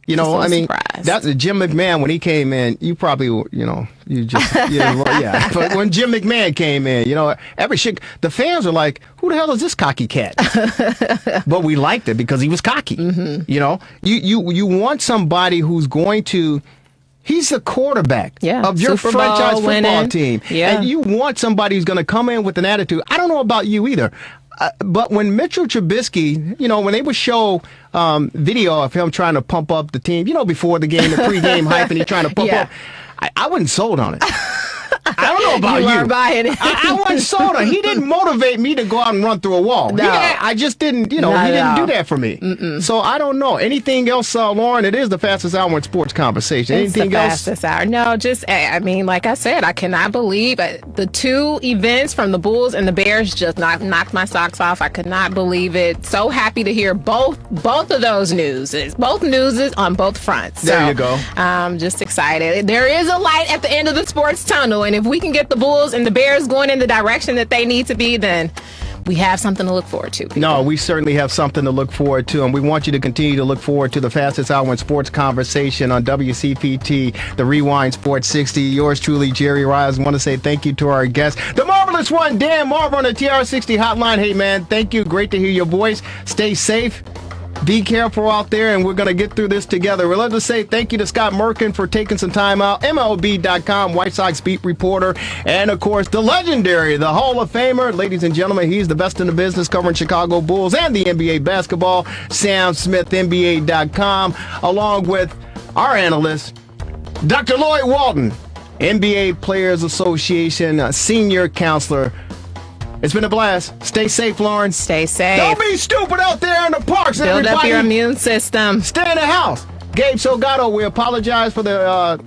Surprised. That's Jim McMahon when he came in. You probably, yeah. But when Jim McMahon came in, the fans are like, "Who the hell is this cocky cat?" But we liked it because he was cocky. Mm-hmm. You want somebody who's going to. He's the quarterback of your Super franchise Bowl football team, and you want somebody who's going to come in with an attitude. I don't know about you either. But when Mitchell Trubisky, when they would show video of him trying to pump up the team, before the game, the pregame hype, and he's trying to pump up, I wasn't sold on it. I don't know about you. I wasn't sold on it. He didn't motivate me to go out and run through a wall. No. I just didn't, he didn't do that for me. Mm-mm. So I don't know. Anything else, Lauren? It is the fastest hour in sports conversation. Anything else? Fastest hour. No, just, like I said, I cannot believe the two events from the Bulls and the Bears just knocked my socks off. I could not believe it. So happy to hear both of those newses. Both newses on both fronts. There you go. I'm just excited. There is a light at the end of the sports tunnel, and if we can get the Bulls and the Bears going in the direction that they need to be, then we have something to look forward to. People. No, we certainly have something to look forward to, and we want you to continue to look forward to the fastest hour in sports conversation on WCPT, the Rewind Sports 60. Yours truly, Jerry Riles. I want to say thank you to our guest, the marvelous one, Dan Marver on the TRS60 hotline. Hey, man, thank you. Great to hear your voice. Stay safe. Be careful out there, and we're going to get through this together. We'd love to say thank you to Scott Merkin for taking some time out, MLB.com, White Sox beat reporter, and, of course, the legendary, the Hall of Famer. Ladies and gentlemen, he's the best in the business covering Chicago Bulls and the NBA basketball, Sam Smith, NBA.com, along with our analyst, Dr. Lloyd Walton, NBA Players Association senior counselor. It's been a blast. Stay safe, Lauren. Stay safe. Don't be stupid out there in the parks, Build everybody. Up your immune system. Stay in the house. Gabe Salgado, we apologize for the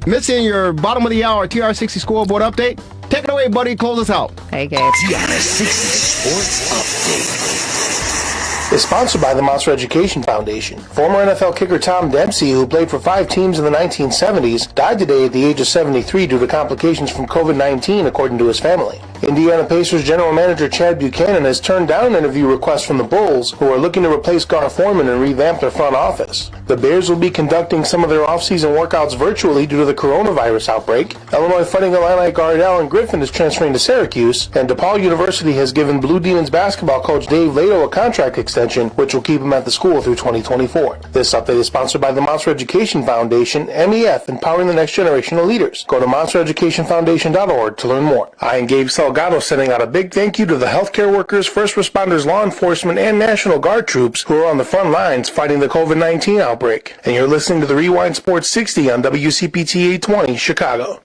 missing your bottom of the hour TR60 scoreboard update. Take it away, buddy. Close us out. Hey, Gabe. TR60 Sports Update is sponsored by the Monster Education Foundation. Former NFL kicker Tom Dempsey, who played for 5 teams in the 1970s, died today at the age of 73 due to complications from COVID-19, according to his family. Indiana Pacers general manager Chad Buchanan has turned down an interview request from the Bulls, who are looking to replace Gar Forman and revamp their front office. The Bears will be conducting some of their off-season workouts virtually due to the coronavirus outbreak. Illinois Fighting Illini guard Alan Griffin is transferring to Syracuse, and DePaul University has given Blue Demons basketball coach Dave Lato a contract extension suspension, which will keep him at the school through 2024. This update is sponsored by the Monster Education Foundation, MEF, empowering the next generation of leaders. Go to monstereducationfoundation.org to learn more. I am Gabe Salgado sending out a big thank you to the healthcare workers, first responders, law enforcement, and National Guard troops who are on the front lines fighting the COVID-19 outbreak. And you're listening to the Rewind Sports 60 on WCPT 820, Chicago.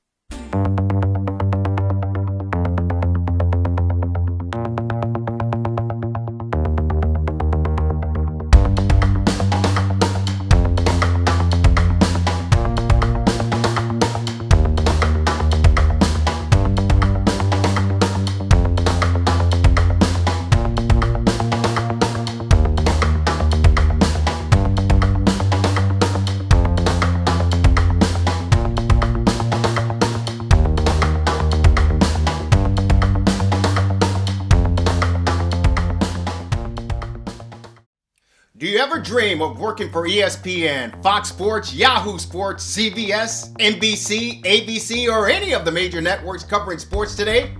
Do you ever dream of working for ESPN, Fox Sports, Yahoo Sports, CBS, NBC, ABC, or any of the major networks covering sports today?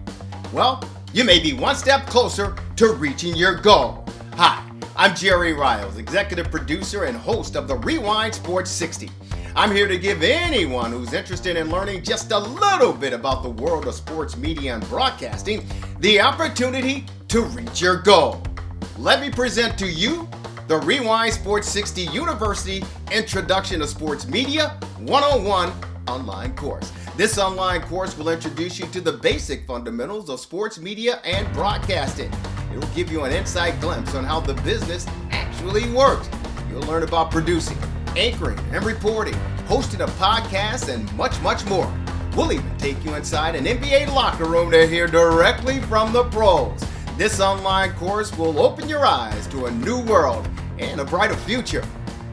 Well, you may be one step closer to reaching your goal. Hi, I'm Jerry Riles, executive producer and host of the Rewind Sports 60. I'm here to give anyone who's interested in learning just a little bit about the world of sports media and broadcasting the opportunity to reach your goal. Let me present to you the Rewind Sports 60 University Introduction to Sports Media 101 online course. This online course will introduce you to the basic fundamentals of sports media and broadcasting. It will give you an inside glimpse on how the business actually works. You'll learn about producing, anchoring, and reporting, hosting a podcast, and much, much more. We'll even take you inside an NBA locker room to hear directly from the pros. This online course will open your eyes to a new world and a brighter future,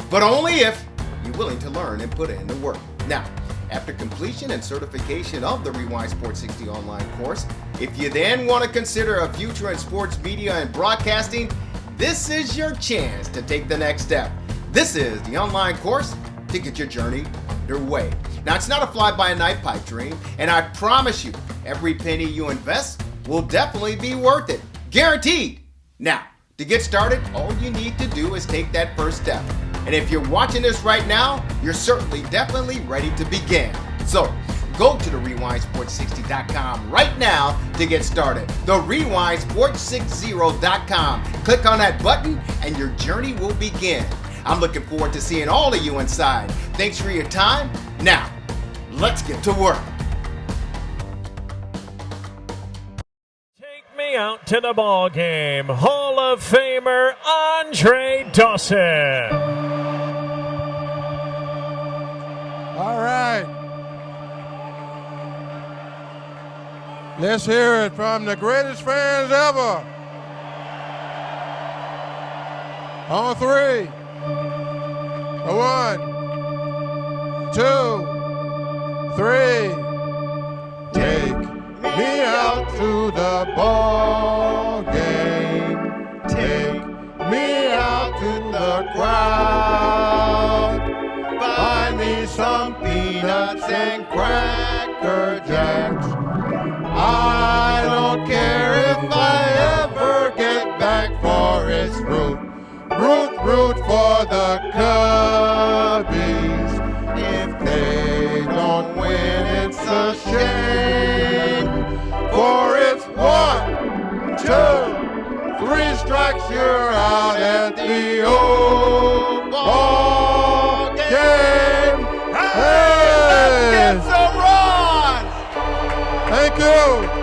but only if you're willing to learn and put in the work. Now, after completion and certification of the Rewind Sports 60 online course, if you then want to consider a future in sports media and broadcasting, this is your chance to take the next step. This is the online course to get your journey underway. Now, it's not a fly-by-night pipe dream, and I promise you, every penny you invest will definitely be worth it. Guaranteed. Now, to get started, all you need to do is take that first step. And if you're watching this right now, you're certainly definitely ready to begin. So, go to the RewindSports60.com right now to get started. The RewindSports60.com. Click on that button and your journey will begin. I'm looking forward to seeing all of you inside. Thanks for your time. Now, let's get to work. Out to the ball game, Hall of Famer Andre Dawson. All right. Let's hear it from the greatest fans ever. On three. 1, 2, 3. Take me out to the ball game. Take me out to the crowd. Buy me some peanuts and Cracker Jacks. I don't care if I ever get back for its root. Root for the Cubbies. If they don't win, it's a shame. For it's 1, 2, 3 strikes, you're out at the old ball game. Hey, let's get some runs. Thank you.